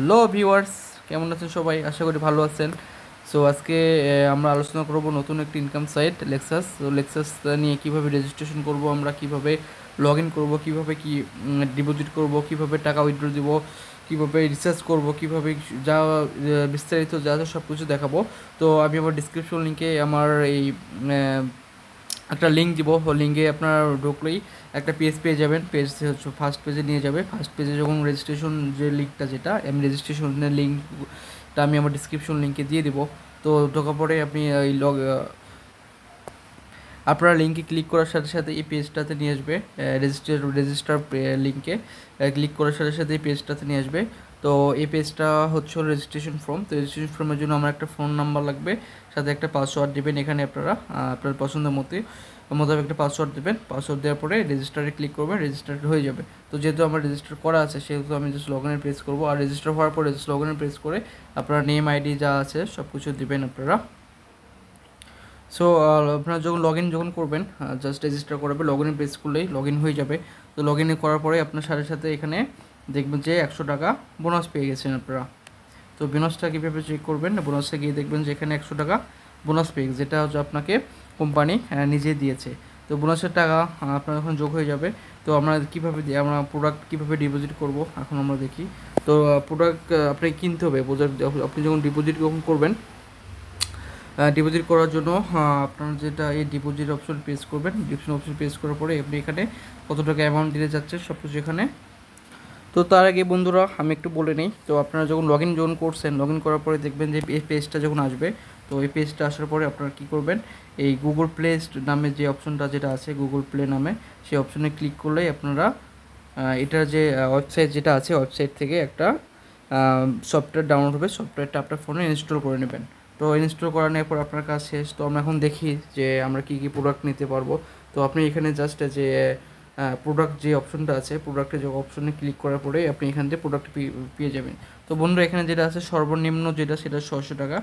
Hello viewers, কেমন আছেন সবাই? আশা করি ভালো আছেন। সো আজকে আমরা আলোচনা করব নতুন একটি ইনকাম সাইট লেক্সাস। তো লেক্সাস নিয়ে কিভাবে রেজিস্ট্রেশন করব, আমরা কিভাবে লগ ইন করবো, কীভাবে কি ডিপোজিট করব, কিভাবে টাকা উইথড্র দিব, কীভাবে রিসার্চ করব, কীভাবে যা বিস্তারিত যা যা সব কিছু দেখাবো। তো আমি আমার ডিসক্রিপশন লিঙ্কে আমার এই একটা লিঙ্ক দিব। লিঙ্কে আপনার ঢুকলেই একটা পেজ পেয়ে যাবেন। পেজ হচ্ছে ফার্স্ট পেজে নিয়ে যাবে। ফার্স্ট পেজে যখন রেজিস্ট্রেশন যে লিঙ্কটা, যেটা আমি রেজিস্ট্রেশনের লিঙ্কটা আমি আমার ডিসক্রিপশন লিঙ্কে দিয়ে দেবো। তো ঢোকার পরে আপনি এই আপনারা লিঙ্কে ক্লিক করার সাথে সাথে এই পেজটাতে নিয়ে আসবে। রেজিস্টার লিঙ্কে ক্লিক করার সাথে সাথে এই পেজটাতে নিয়ে আসবে। তো এই পেজটা হচ্ছে রেজিস্ট্রেশন ফর্ম। তো রেজিস্ট্রেশন ফর্মের জন্য আমার একটা ফোন নাম্বার লাগবে, সাথে একটা পাসওয়ার্ড দেবেন। এখানে আপনারা আপনার পছন্দের মোতাবেক একটা পাসওয়ার্ড দেবেন। পাসওয়ার্ড দেওয়ার পরে রেজিস্টারে ক্লিক করবেন, রেজিস্টার হয়ে যাবে। তো যেহেতু আমার রেজিস্টার করা আছে সেহেতু আমি জাস্ট লগ ইনে প্রেস করবো। আর রেজিস্টার হওয়ার পরে জাস্ট লগ ইনে প্রেস করে আপনারা নেম আইডি যা আছে সব কিছু দেবেন আপনারা। সো আপনারা যখন করবেন, জাস্ট রেজিস্টার করাবে, লগ ইন প্রেস করলেই লগ ইন হয়ে যাবে। তো লগ ইন করার পরে আপনার সাথে সাথে এখানে দেখবেন যে 100 টাকা বোনাস পেয়ে গেছেন আপনারা। তো বোনাসটা কীভাবে চেক করবেন? বোনাসে গিয়ে দেখবেন যে এখানে 100 টাকা বোনাস পেয়ে গেছে, যেটা হচ্ছে আপনাকে কোম্পানি নিজে দিয়েছে। তো বোনাসের টাকা আপনার যখন যোগ হয়ে যাবে, তো আমরা আমরা প্রোডাক্ট কীভাবে ডিপোজিট করব এখন আমরা দেখি। তো প্রোডাক্ট আপনাকে কিনতে হবে। আপনি যখন ডিপোজিট করবেন, ডিপোজিট করার জন্য আপনার যেটা এই ডিপোজিট অপশন প্রেস করবেন। ডিপোজিট অপশন প্রেস করার পরে আপনি এখানে কত টাকা অ্যামাউন্ট দিতে যাচ্ছেন সব কিছু এখানে। তো তার আগে বন্ধুরা আমি একটু বলে নিই। তো আপনারা যখন লগ ইন করছেন, লগ ইন করার পরে দেখবেন যে এই পেজটা যখন আসবে, তো এই পেজটা আসার পরে আপনারা কী করবেন, এই গুগল প্লে নামে যে অপশনটা যেটা আছে, গুগল প্লে নামে, সেই অপশনে ক্লিক করলেই আপনারা এটার যে ওয়েবসাইট যেটা আছে, ওয়েবসাইট থেকে একটা সফটওয়্যার ডাউনলোড হবে। সফটওয়্যারটা আপনার ফোনে ইনস্টল করে নেবেন। তো ইনস্টল করানোর পর আপনার কাজ শেষ। তো আমরা এখন দেখি যে আমরা কী কী প্রোডাক্ট নিতে পারবো। তো আপনি এখানে জাস্ট যে প্রোডাক্ট যে অপশনটা আছে, প্রোডাক্টের যে অপশনে ক্লিক করার পরে আপনি এখান থেকে প্রোডাক্ট পেয়ে যাবেন। তো বন্ধুরা এখানে যেটা আছে সর্বনিম্ন যেটা, সেটা 600 টাকা।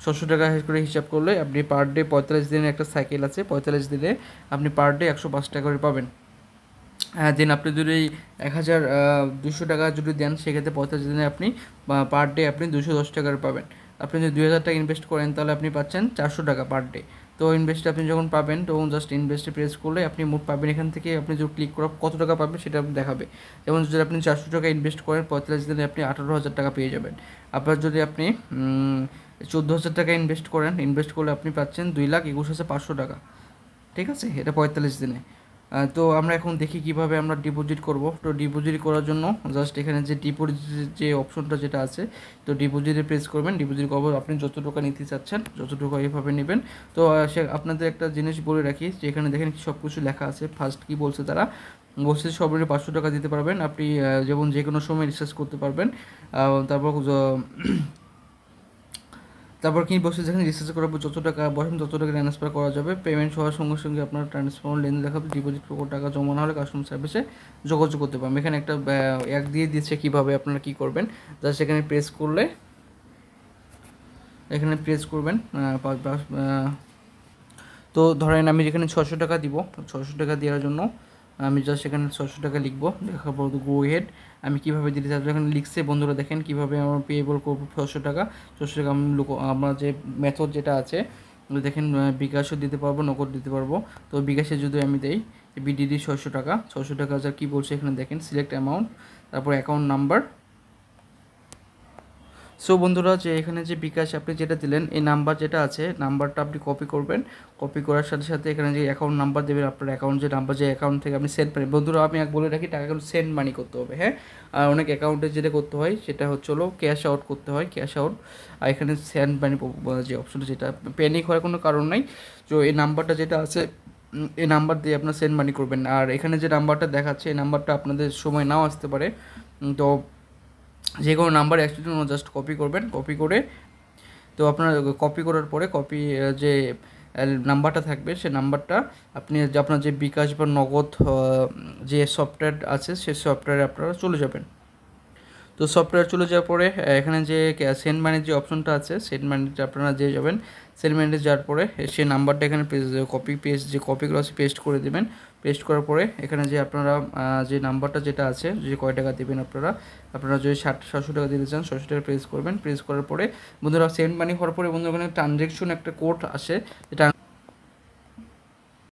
600 টাকা করে হিসাব করলে আপনি পার ডে 45 দিনের একটা সাইকেল আছে, 45 দিনে আপনি পার ডে 105 টাকা করে পাবেন। দেন আপনি যদি 1200 টাকা যদি দেন, সেক্ষেত্রে 45 দিনে আপনি পার ডে আপনি 210 টাকার পাবেন। আপনি যদি 2000 টাকা ইনভেস্ট করেন তাহলে আপনি পাচ্ছেন 400 টাকা পার ডে। তো ইনভেস্টে আপনি যখন পাবেন, তখন জাস্ট ইনভেস্টে প্রেস করলে আপনি মোট পাবেন। এখান থেকে আপনি যদি ক্লিক করা কত টাকা পাবেন সেটা দেখাবে। যেমন যদি আপনি 400 টাকা ইনভেস্ট করেন, 45 দিনে আপনি 18,000 টাকা পেয়ে যাবেন। আপনার যদি আপনি 14,000 টাকা ইনভেস্ট করলে আপনি পাচ্ছেন 2,21,500 টাকা। ঠিক আছে, এটা 45 দিনে। তো আমরা এখন দেখি কিভাবে আমরা ডিপোজিট করব। তো ডিপোজিট করার জন্য জাস্ট এখানে যে ডিপোজিট যে অপশনটা যেটা আছে, তো ডিপোজিটে প্রেস করবেন। ডিপোজিট করবো আপনি যত টাকা নিতে চাচ্ছেন, যত টাকা এইভাবে নেবেন। তো আপনাদের একটা জিনিস বলে রাখি যে এখানে দেখেন সব কিছু লেখা আছে। ফার্স্ট কি বলছে তারা, বলছে সর্বনিম্ন 500 টাকা দিতে পারবেন আপনি, যেমন যে কোনো সময় রিচার্জ করতে পারবেন। তারপর কি বসে যেখানে রিচার্জ করার পর যত টাকা বসেন তত টাকা ট্রান্সফার করা যাবে। পেমেন্ট হওয়ার সঙ্গে সঙ্গে আপনার ট্রান্সফার লেনদেন দেখাবে। ডিপোজিট টাকা জমা না হলে কাস্টমার সার্ভিসে যোগাযোগ করতে পারবেন। এখানে একটা এক দিয়ে দিচ্ছে কীভাবে আপনারা কী করবেন। জাস্ট এখানে প্রেস করলে, এখানে প্রেস করবেন। তো ধরেন আমি যেখানে 600 টাকা দিব, 600 টাকা দেওয়ার জন্য আমি জাস্ট এখানে 600 টাকা লিখবো। লেখার পর গো হেড আমি কীভাবে দিতে চাই এখানে লিখছে। বন্ধুরা দেখেন কীভাবে আমার পেয়েবল করবো 600 টাকা। 600 টাকা আমার যে মেথড যেটা আছে দেখেন, বিকাশও দিতে পারবো, নগদ দিতে পারবো। তো বিকাশে যদি আমি দেই বিডিডি 600 টাকা, 600 টাকা যা কী বলছে এখানে দেখেন, সিলেক্ট অ্যামাউন্ট, তারপর অ্যাকাউন্ট নাম্বার। সো বন্ধুরা যে এখানে যে বিকাশ আপনি যেটা দিলেন, এই নাম্বার যেটা আছে, নাম্বারটা আপনি কপি করবেন। কপি করার সাথে সাথে এখানে যে অ্যাকাউন্ট নাম্বার দেবেন, আপনার অ্যাকাউন্ট যে নাম্বার, যে অ্যাকাউন্ট থেকে আপনি সেন্ড মানি, বন্ধুরা আমি বলে রাখি টাকা কিন্তু সেন্ড মানি করতে হবে, হ্যাঁ। আর অনেক অ্যাকাউন্টে যেটা করতে হয় সেটা হচ্ছে হলো ক্যাশ আউট করতে হয়, ক্যাশ আউট। আর এখানে সেন্ড মানি যে অপশনটা, যেটা প্যানিক হওয়ার কোনো কারণ নাই। তো এই নাম্বারটা যেটা আছে, এই নাম্বার দিয়ে আপনার সেন্ড মানি করবেন। আর এখানে যে নাম্বারটা দেখাচ্ছে, এই নাম্বারটা আপনাদের সময় নাও আসতে পারে। তো যে কোনো নাম্বার অ্যাকচুয়ালি জাস্ট কপি করবেন। কপি করে, তো আপনার কপি করার পরে যে নাম্বারটা থাকবে, সে নাম্বারটা আপনি আপনার যে বিকাশ বা নগদ যে সফটওয়্যার আছে, সেই সফটওয়্যারে আপনারা চলে যাবেন। তো সফটওয়্যার চলে যাওয়ার পরে এখানে যে সেন্ড মানির যে অপশনটা আছে, সেন্ড মানিটা আপনারা যে যাবেন, সেন্ড মানিতে যাওয়ার পরে সেই নাম্বারটা এখানে কপি করা আছে পেস্ট করে দেবেন। পেস্ট করার পরে এখানে যে আপনারা যে নাম্বারটা যেটা আছে যে কয় টাকা দেবেন আপনারা যদি 700 টাকা দিতে চান 600 টাকা প্রেস করবেন। প্রেস করার পরে বন্ধুরা সেন্ড মানি হওয়ার পরে বন্ধুরা ওখানে ট্রানজ্যাকশন একটা কোড আসে, এটা